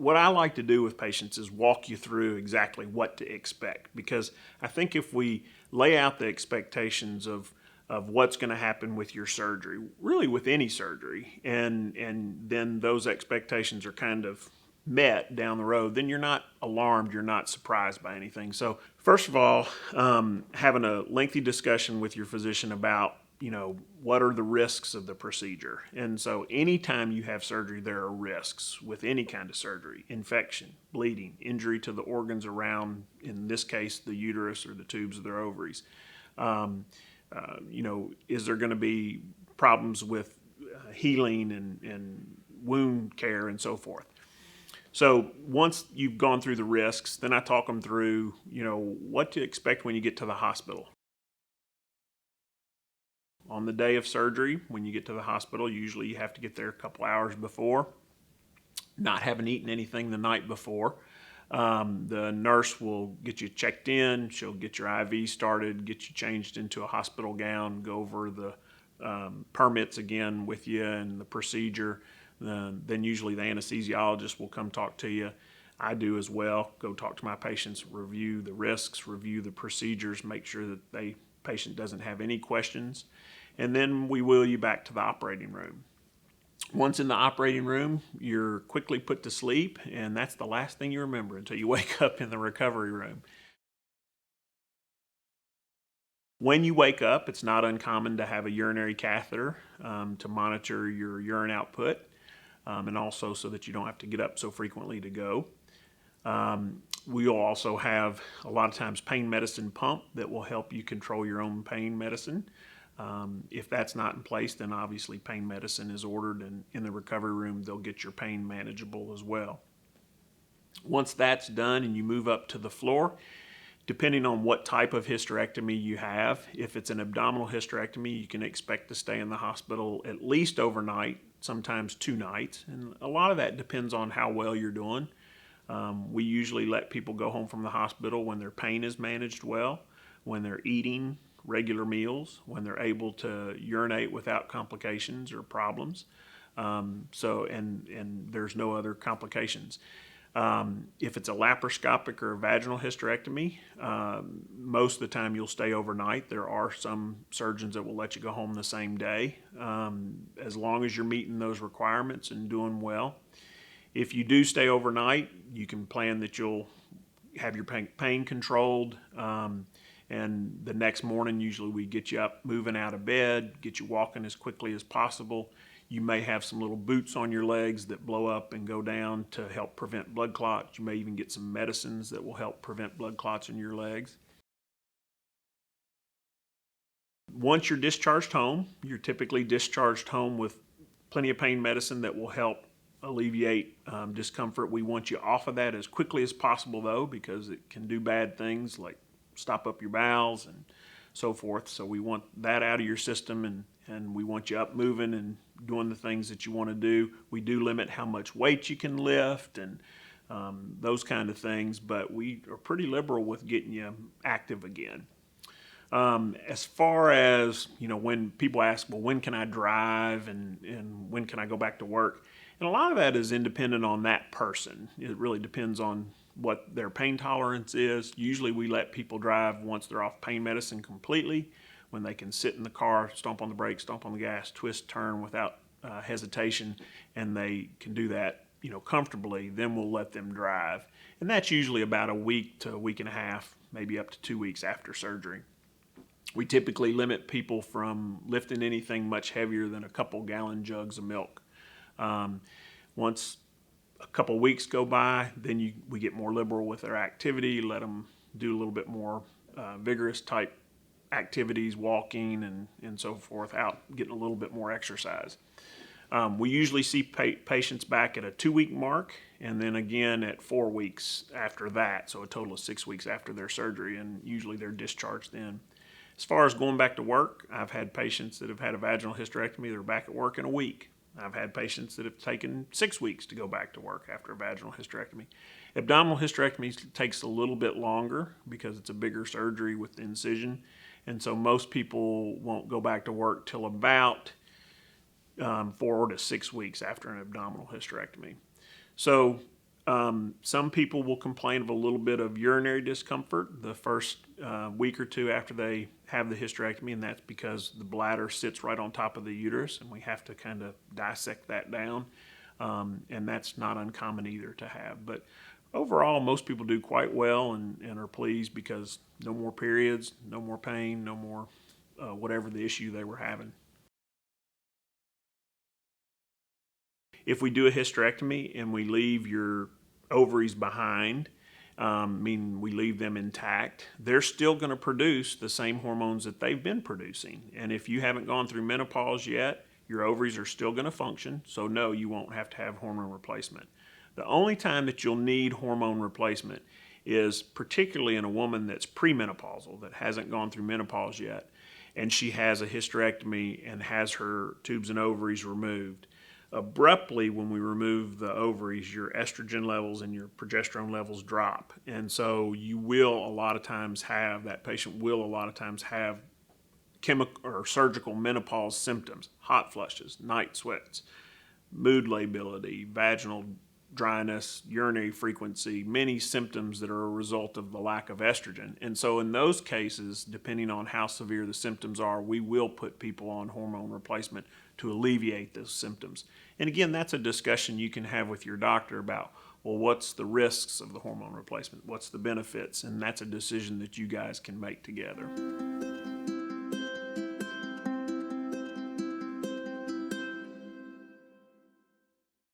what I like to do with patients is walk you through exactly what to expect, because I think if we lay out the expectations of what's going to happen with your surgery, really with any surgery, and then those expectations are kind of met down the road, then you're not alarmed, you're not surprised by anything. So first of all, having a lengthy discussion with your physician about, what are the risks of the procedure. And so anytime you have surgery, there are risks with any kind of surgery: infection, bleeding, injury to the organs around, in this case, the uterus or the tubes of their ovaries. Is there going to be problems with healing and wound care and so forth? So once you've gone through the risks, then I talk them through, what to expect when you get to the hospital. On the day of surgery, when you get to the hospital, usually you have to get there a couple hours before, not having eaten anything the night before. The nurse will get you checked in, she'll get your IV started, get you changed into a hospital gown, go over the permits again with you and the procedure. Then usually the anesthesiologist will come talk to you. I do as well, go talk to my patients, review the risks, review the procedures, make sure that the patient doesn't have any questions. And then we wheel you back to the operating room. Once in the operating room, you're quickly put to sleep, and that's the last thing you remember until you wake up in the recovery room. When you wake up, it's not uncommon to have a urinary catheter to monitor your urine output, and also so that you don't have to get up so frequently to go. We'll also have a lot of times pain medicine pump that will help you control your own pain medicine. If that's not in place, then obviously pain medicine is ordered, and in the recovery room they'll get your pain manageable as well. Once that's done and you move up to the floor, depending on what type of hysterectomy you have, if it's an abdominal hysterectomy, you can expect to stay in the hospital at least overnight, sometimes 2 nights, and a lot of that depends on how well you're doing. We usually let people go home from the hospital when their pain is managed well, when they're eating regular meals, when they're able to urinate without complications or problems. And there's no other complications. If it's a laparoscopic or a vaginal hysterectomy, most of the time you'll stay overnight. There are some surgeons that will let you go home the same day, as long as you're meeting those requirements and doing well. If you do stay overnight, you can plan that you'll have your pain controlled, and the next morning usually we get you up moving out of bed, get you walking as quickly as possible. You may have some little boots on your legs that blow up and go down to help prevent blood clots. You may even get some medicines that will help prevent blood clots in your legs. Once you're discharged home, you're typically discharged home with plenty of pain medicine that will help alleviate discomfort. We want you off of that as quickly as possible, though, because it can do bad things like stop up your bowels and so forth. So we want that out of your system, and we want you up moving and doing the things that you want to do. We do limit how much weight you can lift and those kind of things, but we are pretty liberal with getting you active again. As far as, when people ask, well, when can I drive and when can I go back to work? And a lot of that is independent on that person. It really depends on what their pain tolerance is. Usually we let people drive once they're off pain medicine completely, when they can sit in the car, stomp on the brakes, stomp on the gas, twist, turn without hesitation, and they can do that, comfortably. Then we'll let them drive. And that's usually about a week to a week and a half, maybe up to 2 weeks after surgery. We typically limit people from lifting anything much heavier than a couple gallon jugs of milk. Once a couple weeks go by, then we get more liberal with their activity, let them do a little bit more vigorous type activities, walking and so forth, out getting a little bit more exercise. We usually see patients back at a 2-week mark, and then again at 4 weeks after that, so a total of 6 weeks after their surgery, and usually they're discharged then. As far as going back to work, I've had patients that have had a vaginal hysterectomy that are back at work in a week. I've had patients that have taken 6 weeks to go back to work after a vaginal hysterectomy. Abdominal hysterectomy takes a little bit longer because it's a bigger surgery with the incision, and so most people won't go back to work till about 4 to 6 weeks after an abdominal hysterectomy. So Some people will complain of a little bit of urinary discomfort the first week or two after they have the hysterectomy, and that's because the bladder sits right on top of the uterus, and we have to kind of dissect that down, and that's not uncommon either to have. But overall, most people do quite well and are pleased because no more periods, no more pain, no more whatever the issue they were having. If we do a hysterectomy and we leave your ovaries behind, meaning we leave them intact, they're still going to produce the same hormones that they've been producing. And if you haven't gone through menopause yet, your ovaries are still going to function, so no, you won't have to have hormone replacement. The only time that you'll need hormone replacement is particularly in a woman that's premenopausal, that hasn't gone through menopause yet, and she has a hysterectomy and has her tubes and ovaries removed. Abruptly, when we remove the ovaries, your estrogen levels and your progesterone levels drop. And so you will a lot of times have, that patient will a lot of times have chemical or surgical menopause symptoms: hot flushes, night sweats, mood lability, vaginal dryness, urinary frequency, many symptoms that are a result of the lack of estrogen. And so in those cases, depending on how severe the symptoms are, we will put people on hormone replacement to alleviate those symptoms. And again, that's a discussion you can have with your doctor about, well, what's the risks of the hormone replacement? What's the benefits? And that's a decision that you guys can make together.